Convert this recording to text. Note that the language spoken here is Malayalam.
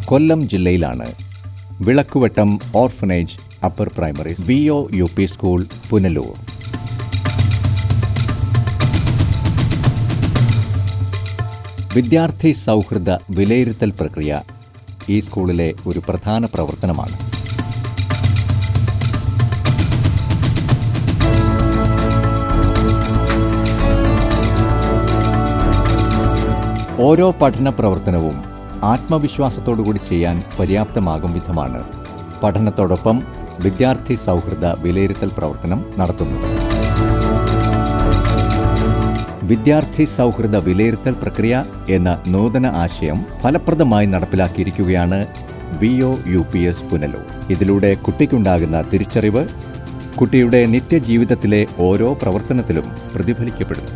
കൊല്ലം ജില്ലയിലാണ് Vilakkuvattam orphanage upper primary VO UP school Punalur. വിദ്യാർത്ഥി സൗഹൃദ വിലയിരുത്തൽ പ്രക്രിയ ഈ സ്കൂളിലെ ഒരു പ്രധാന പ്രവർത്തനമാണ്. ഓരോ പഠന പ്രവർത്തനവും ആത്മവിശ്വാസത്തോടുകൂടി ചെയ്യാൻ പര്യാപ്തമാകും വിധമാണ് പഠനത്തോടൊപ്പം വിദ്യാർത്ഥി സൗഹൃദ വിലയിരുത്തൽ പ്രവർത്തനം നടത്തുന്നത്. വിദ്യാർത്ഥി സൗഹൃദ വിലയിരുത്തൽ പ്രക്രിയ എന്ന നൂതന ആശയം ഫലപ്രദമായി നടപ്പിലാക്കിയിരിക്കുകയാണ് VO UPS പുനലൂർ. ഇതിലൂടെ കുട്ടിക്കുണ്ടാകുന്ന തിരിച്ചറിവ് കുട്ടിയുടെ നിത്യജീവിതത്തിലെ ഓരോ പ്രവർത്തനത്തിലും പ്രതിഫലിക്കപ്പെടുന്നു.